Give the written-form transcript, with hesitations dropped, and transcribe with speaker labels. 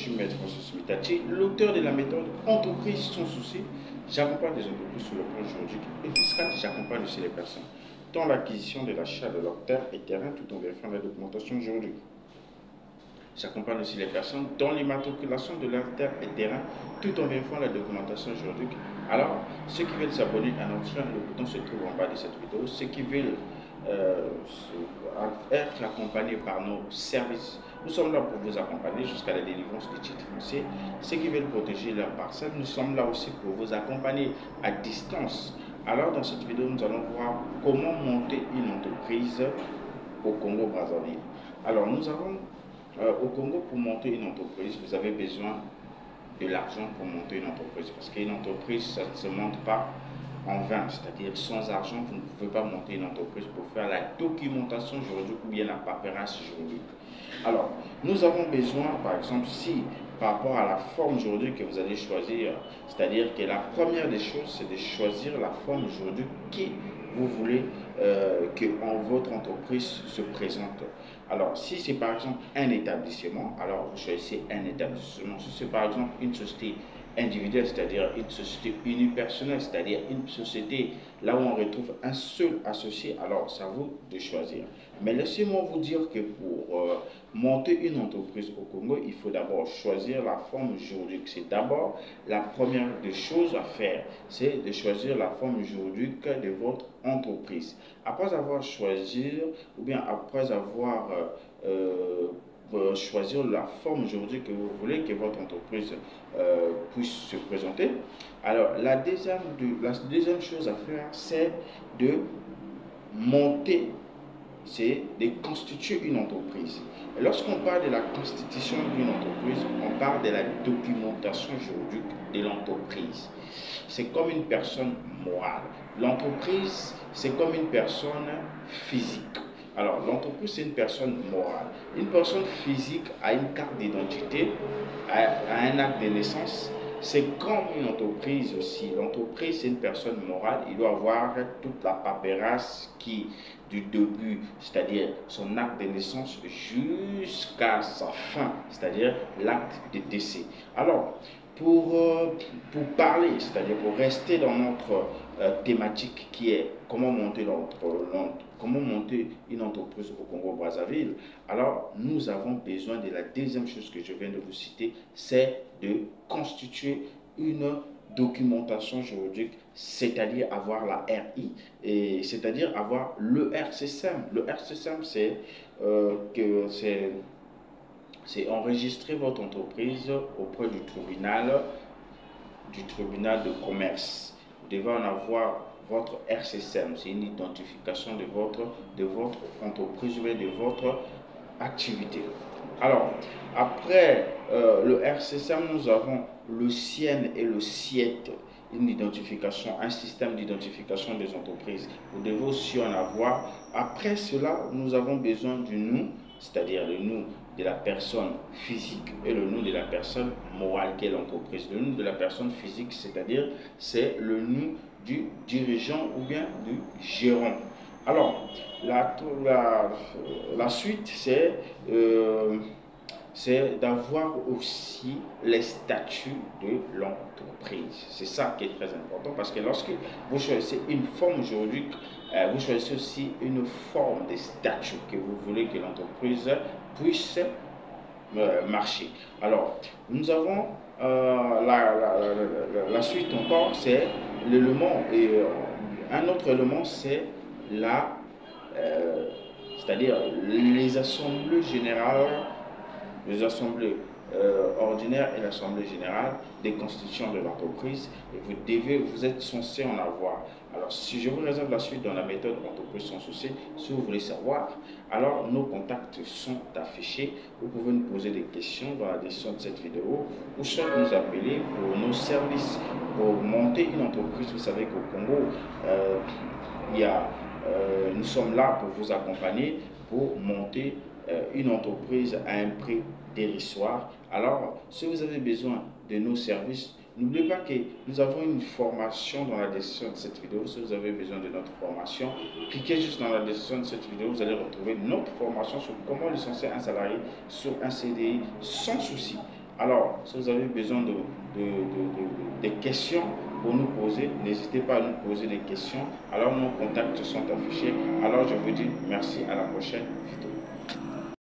Speaker 1: suis Maître Francis Mitachi, l'auteur de la méthode Entreprise sans souci. J'accompagne les entreprises sur le plan juridique et fiscal. J'accompagne aussi les personnes dans l'acquisition de l'achat de leurs terres et terrains tout en vérifiant la documentation juridique. J'accompagne aussi les personnes dans l'immatriculation de leurs terres et terrains tout en vérifiant la documentation juridique. Alors, ceux qui veulent s'abonner à notre chaîne, le bouton se trouve en bas de cette vidéo. Ceux qui veulent être accompagnés par nos services, nous sommes là pour vous accompagner jusqu'à la délivrance des titres fonciers. Ceux qui veulent protéger leurs parcelles, nous sommes là aussi pour vous accompagner à distance. Alors, dans cette vidéo, nous allons voir comment monter une entreprise au Congo-Brazzaville. Alors, nous avons au Congo, pour monter une entreprise, vous avez besoin de l'argent pour monter une entreprise. Parce qu'une entreprise, ça ne se monte pas en vain. C'est-à-dire, sans argent, vous ne pouvez pas monter une entreprise pour faire la documentation juridique ou bien la paperasse juridique. Alors, nous avons besoin, par exemple, si par rapport à la forme juridique que vous allez choisir, c'est-à-dire que la première des choses, c'est de choisir la forme juridique que vous voulez que votre entreprise se présente. Alors, si c'est par exemple un établissement, alors vous choisissez un établissement. Si c'est par exemple une société individuelle, c'est-à-dire une société unipersonnelle, c'est-à-dire une société là où on retrouve un seul associé, alors c'est à vous de choisir. Mais laissez-moi vous dire que pour monter une entreprise au Congo, il faut d'abord choisir la forme juridique. C'est d'abord la première des choses à faire, c'est de choisir la forme juridique de votre entreprise. Après avoir choisi, ou bien après avoir choisir la forme juridique que vous voulez que votre entreprise puisse se présenter. Alors, la deuxième chose à faire, c'est de monter, c'est de constituer une entreprise. Et lorsqu'on parle de la constitution d'une entreprise, on parle de la documentation juridique de l'entreprise. C'est comme une personne morale. L'entreprise, c'est comme une personne physique. Alors, l'entreprise, c'est une personne morale. Une personne physique a une carte d'identité, a un acte de naissance. C'est comme une entreprise aussi. L'entreprise, c'est une personne morale. Il doit avoir toute la paperasse qui, du début, c'est-à-dire son acte de naissance, jusqu'à sa fin, c'est-à-dire l'acte de décès. Alors, pour parler, c'est-à-dire pour rester dans notre thématique qui est comment monter une entreprise au Congo-Brazzaville, alors nous avons besoin de la deuxième chose que je viens de vous citer, c'est de constituer une documentation juridique, c'est-à-dire avoir la RI, et c'est-à-dire avoir le RCSM. Le RCSM, c'est enregistrer votre entreprise auprès du tribunal de commerce. Vous devez en avoir votre RCSM, c'est une identification de votre entreprise ou de votre activité. Alors, après le RCSM, nous avons le CIEN et le SIET, une identification, un système d'identification des entreprises. Vous devez aussi en avoir. Après cela, nous avons besoin du nom, c'est-à-dire le nom de la personne physique et le nom de la personne morale qu'est l'entreprise. Le nom de la personne physique, c'est-à-dire c'est le nom du dirigeant ou bien du gérant. Alors, la suite, c'est d'avoir aussi les statuts de l'entreprise. C'est ça qui est très important parce que lorsque vous choisissez une forme juridique, vous choisissez aussi une forme de statut que vous voulez que l'entreprise puisse marcher. Alors, nous avons la suite encore, c'est l'élément, et un autre élément, c'est c'est-à-dire les assemblées générales, les assemblées ordinaires et l'assemblée générale des constitutions de l'entreprise, et vous êtes censé en avoir. Alors, si je vous réserve la suite dans la méthode entreprise sans souci, si vous voulez savoir, alors nos contacts sont affichés. Vous pouvez nous poser des questions dans la description de cette vidéo ou soit nous appeler pour nos services pour monter une entreprise. Vous savez qu'au Congo, nous sommes là pour vous accompagner pour monter une entreprise à un prix dérisoire. Alors, si vous avez besoin de nos services, n'oubliez pas que nous avons une formation dans la description de cette vidéo. Si vous avez besoin de notre formation, cliquez juste dans la description de cette vidéo. Vous allez retrouver notre formation sur comment licencier un salarié sur un CDI sans souci. Alors, si vous avez besoin des questions pour nous poser, n'hésitez pas à nous poser des questions. Alors, nos contacts sont affichés. Alors, je vous dis merci, à la prochaine vidéo.